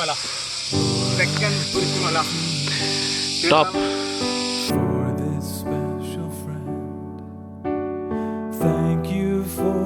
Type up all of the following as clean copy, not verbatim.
കുരിശുമല, തെക്കൻ Kurisumala top. Thank you for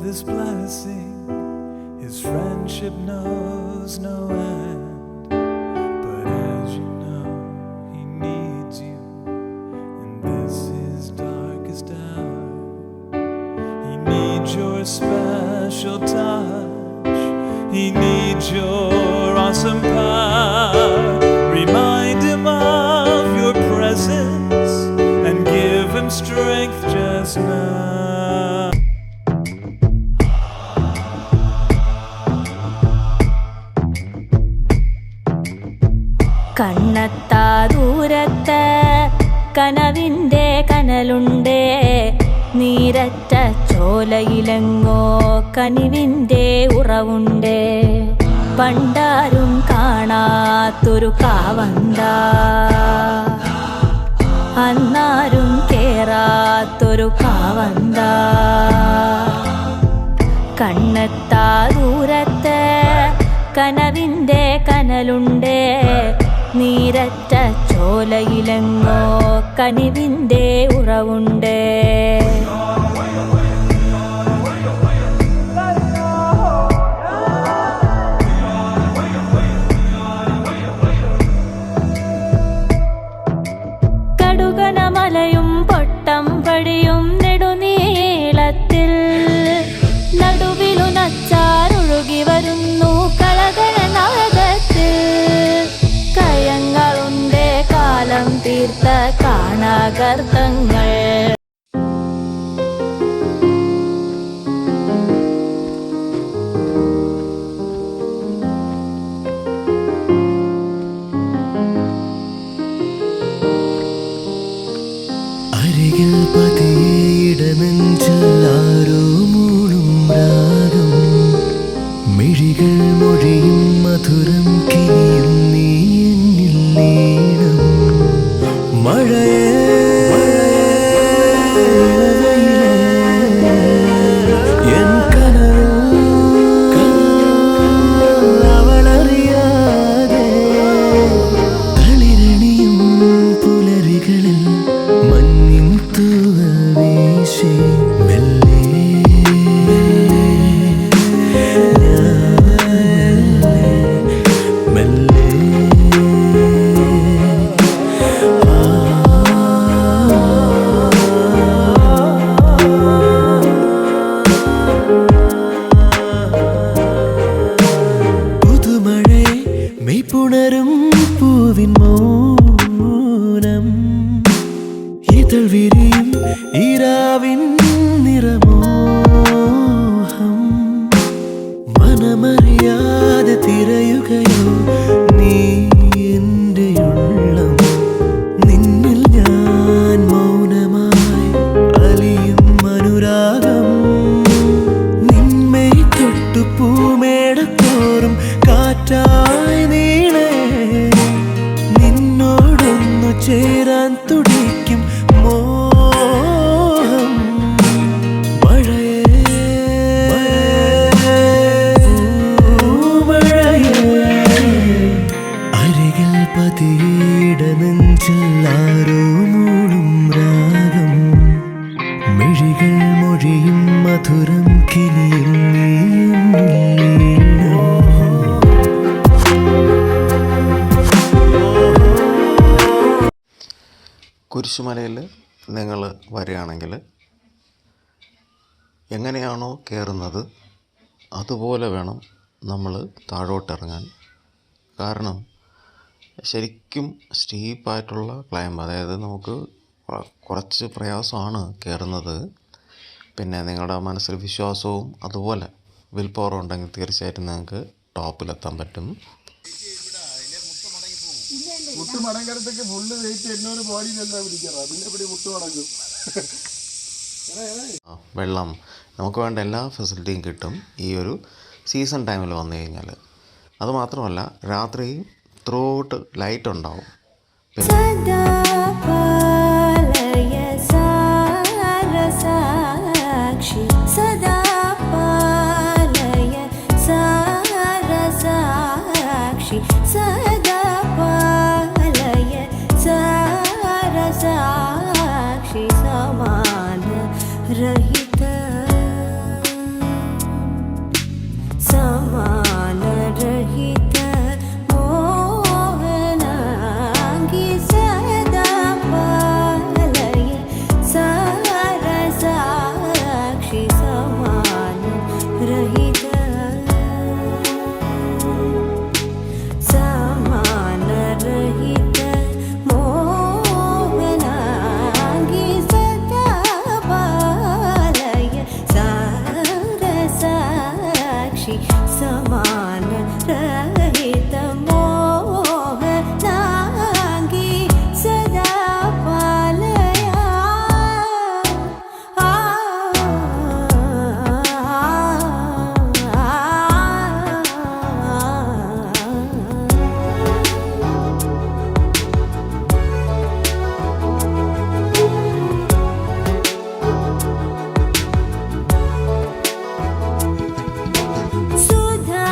this blessing. His friendship knows no end. But as you know, he needs you in this his darkest hour. He needs your special touch. He needs your awesome power. Remind him of your presence and give him strength just now. കണ്ണത്താ ദൂരത്ത് കനവിൻ്റെ കനലുണ്ടേ, നീരറ്റ ചോലയിലെങ്ങോ കനിവിൻ്റെ ഉറവുണ്ടേ. പണ്ടാരും കാണാത്തൊരു കാവന്ത, അന്നാരും കേറാത്തൊരു കാവന്ത. കണ്ണെത്താ ദൂരത്ത് കനവിൻ്റെ കനലുണ്ടേ, നീരറ്റ ചോലയിലെങ്ങോ കനിവിൻ്റെ ഉറവുണ്ടേ. കടുകനമലയും പൊട്ടം വഴിയും നെടുനീളത്തിൽ നടുവിലുനച്ചാരൊഴുകി വരുന്നു കളകളനാഗത്തിൽ. കയങ്ങളുണ്ടേ കാലം തീർത്ത കാണാഗർത്തങ്ങൾ. അരികിൽ പതിയിടനെഞ്ചിൽ ആരോ മൂളും രാഗം, മിഴികൾ മൊഴിയും മധുരം കിനിയും നീ എന്നിൽ നീണം. മഴയേ എൻ കനവിൽ അവളറിയാതെ തളിരണിയും പുലരികളിൽ മഞ്ഞിൻ തൂവൽ വീശി മെല്ലെ മെല്ലെ പുതുമഴ മെയ്പുണരും പൂവിൻ മൗനം, ഇതൾ വിരിയും ഈരാവിൻ നിറമോഹം. മനമറിയാതെ തിരയുകയോ നീ എൻ്റെ ഉള്ളം, നിന്നിൽ ഞാൻ മൗനമായി അലിയും അനുരാഗം. നിന്മേ തൊട്ടു പൂമേടത്തോറും കാറ്റായി നീളേ, നിന്നോടൊന്നു ചേരാൻ തുടിക്കും മോഹം. മഴയേ അരികിൽ പതിയിട നെഞ്ചിൽ ആരോ മൂളും രാഗം, മിഴികൾ മൊഴിയും മധുരം കിനിയും നീ കുരിശുമലയിൽ നിങ്ങൾ വരികയാണെങ്കിൽ എങ്ങനെയാണോ കയറുന്നത് അതുപോലെ വേണം നമ്മൾ താഴോട്ടിറങ്ങാൻ. കാരണം ശരിക്കും സ്റ്റീപ്പായിട്ടുള്ള ക്ലൈംബ്, അതായത് നമുക്ക് കുറച്ച് പ്രയാസമാണ് കയറുന്നത്. പിന്നെ നിങ്ങളുടെ മനസ്സിൽ വിശ്വാസവും അതുപോലെ വിൽ പവർ ഉണ്ടെങ്കിൽ തീർച്ചയായിട്ടും നിങ്ങൾക്ക് ടോപ്പിലെത്താൻ പറ്റും. മുട്ട് മടങ്കരത്തൊക്കെ ഫുള്ള് വെയിറ്റ് എന്നോട് ബോഡിയിലല്ല പിടിക്കണം, പിന്നെ ഇവിടെ മുട്ട് മടങ്ങും. വെള്ളം, നമുക്ക് വേണ്ട എല്ലാ ഫെസിലിറ്റിയും കിട്ടും ഈ ഒരു സീസൺ ടൈമിൽ വന്നു കഴിഞ്ഞാൽ. അതുമാത്രമല്ല രാത്രി ത്രൂ ഔട്ട് ലൈറ്റ് ഉണ്ടാവും. साक्षी सदा पालय साक्षी समान रहित समान रहित मोहनांगी सदा पालय साक्षी समान रहित समान रहित मोहनांगी सदा पालय साक्षी समान रहित मोहनांगी सदा पालय सुधा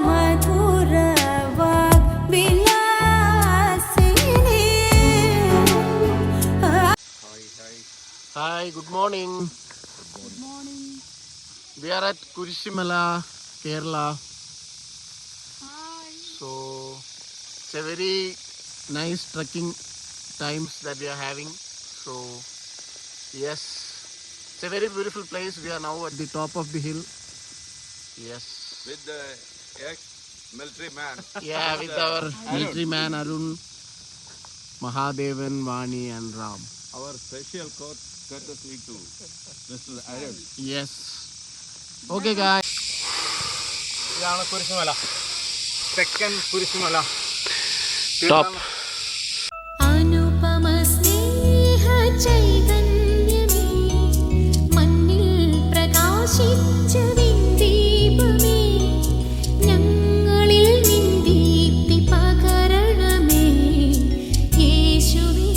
मधुर वाग्विलासिनी Hi, good morning. Good morning. We are at Kurishimala, Kerala. Hi. So, it's a very nice trekking times that we are having. So, yes, it's a very beautiful place. We are now at the top of the hill. Yes. With the ex-military man. Yeah, with our military man Arun, Mahadevan, Vani and Ram. Our special courtesy to Mr. Arun. Yes. Okay, guys. ഇതാണ് കുരിശുമല, തെക്കൻ Kurisumala. Top. Anupama സ്നേഹ ചൈതന്യമേ മണ്ണിൽ പ്രകാശിച്ച വിന്ദീപമേ ഞങ്ങളിൽ നിൻ ദീപ്തി പകരണമേ യേശുവേ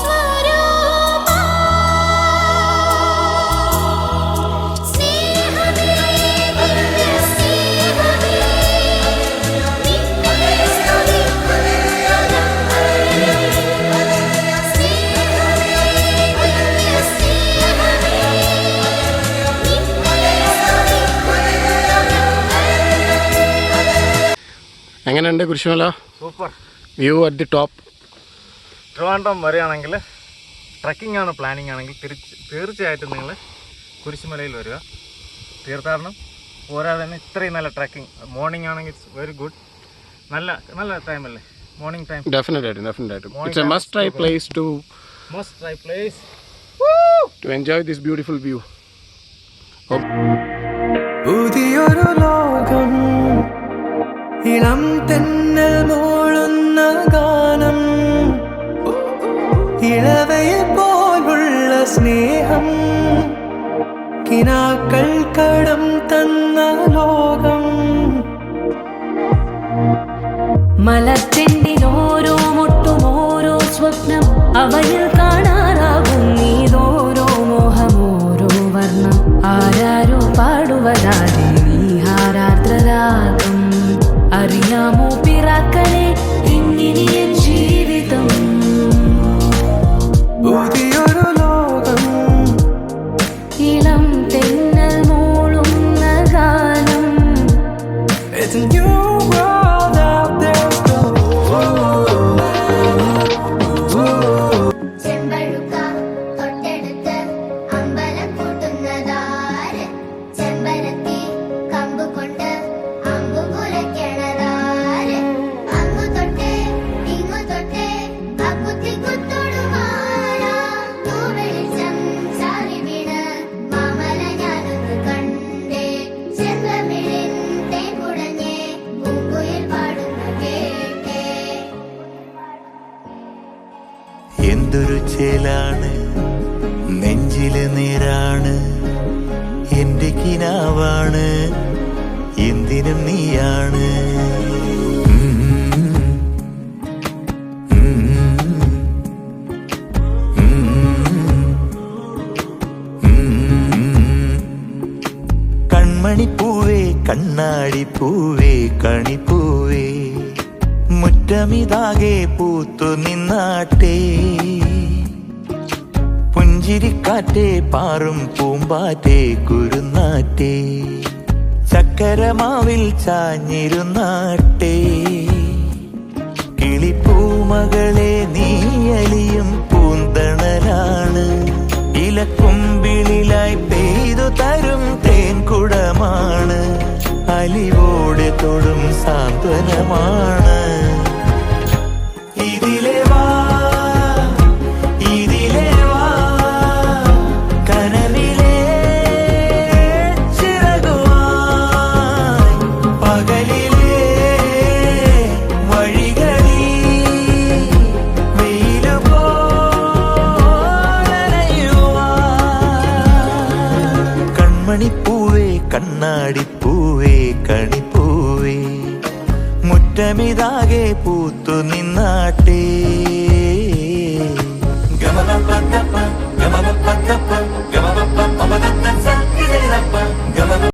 സ്നേഹസ്വരൂപാ സ്നേഹമേ ദിവ്യ സ്നേഹമേ നിന്നെ എങ്ങനെയുണ്ട് Kurisumala? Super view at the top. Trivandrum വരികയാണെങ്കിൽ ട്രക്കിംഗ് ആണ് പ്ലാനിങ് ആണെങ്കിൽ തീർച്ചയായിട്ടും നിങ്ങൾ കുരിശുമലയിൽ വരിക. തീർത്ഥാടനം പോരാതെ തന്നെ ഇത്രയും നല്ല ട്രക്കിംഗ് മോർണിംഗ് ആണെങ്കിൽ ഇറ്റ്സ് വെരി ഗുഡ്. നല്ല ടൈമല്ലേ morning time. Definitely. It's a must-try place to enjoy this beautiful view. പുതിയൊരു ലോകം ഇളം തെന്നൽ മൂളുന്ന ഗാനം ഇളവയെ പോലുള്ള സ്നേഹം കിനാക്കൾ കടം തന്ന ലോകം മലർച്ചെണ്ടിൽ ഓരോ മുട്ടും ഓരോ സ്വപ്നം അവയിൽ കാണാറാകും നീതോരോ മോഹം ഓരോ വർണ്ണം ആരാരോ പാടുവതാതെ നീഹാരാർദ്രരാഗം അറിയാമോ പിറാക്കളെ ഇന്നിനിയൻ ജീവിതം പുതിയൊരു ലോകം ഇളം തെന്നൽ മൂളുന്ന ഗാനം It's a new world out there. ചെമ്പഴുക്ക തൊട്ടെടുത്ത് അമ്പലം കൂട്ടുന്നതാര് ചെമ്പരത്തി കമ്പ് കൊണ്ട് അമ്പു കുലയ്ക്കണതാര് അങ്ങു തൊട്ടേ ഇങ്ങു തൊട്ടേ അക്കുത്തി കുത്തൊടുമാറാ തൂവെളിച്ചം ചാരി വീണ് മാമല ഞാനൊന്ന് കണ്ടേ ചെമ്പമിഴിൻ തേൻ കുടഞ്ഞേ പൂങ്കുയിൽ പാടുന്ന കേട്ടേ എന്തൊരു ചേലാണ് നെഞ്ചില് നീരാണ് എന്റെ കിനാവാണ് എന്തിനും നീയാണ് കൺമണിപ്പൂവേ കണ്ണാടിപ്പൂവേ കണിപ്പൂവേ മുറ്റമിതാകെ പൂത്തു നിന്നാട്ടെ പുഞ്ചിരിക്കാറ്റേ പാറും പൂമ്പാറ്റേ കുരുന്നാറ്റേ ചക്കരമാവിൽ ചാഞ്ഞിരുന്നാട്ടെ കിളിപ്പൂമകളെ നീയലിയും പൂന്തണലാണ് ഇലക്കുമ്പിളിലായി പെയ്തു തരും തേൻകുടമാണ് അലിവോടെ തൊടും സാന്ത്വനമാണ് ഇതിലെ വാ ഇതിലെ വാ കനവിലെ ചിറകുവായി പകലിലെ വഴികളിൽ വെയിലുപോലയുവാൻ കൺമണിപ്പൂവേ കണ്ണാടിപ്പൂവേ കണിപ്പൂവേ മുറ്റമിതാകെ പൂത്തു നിന്നാട്ടേ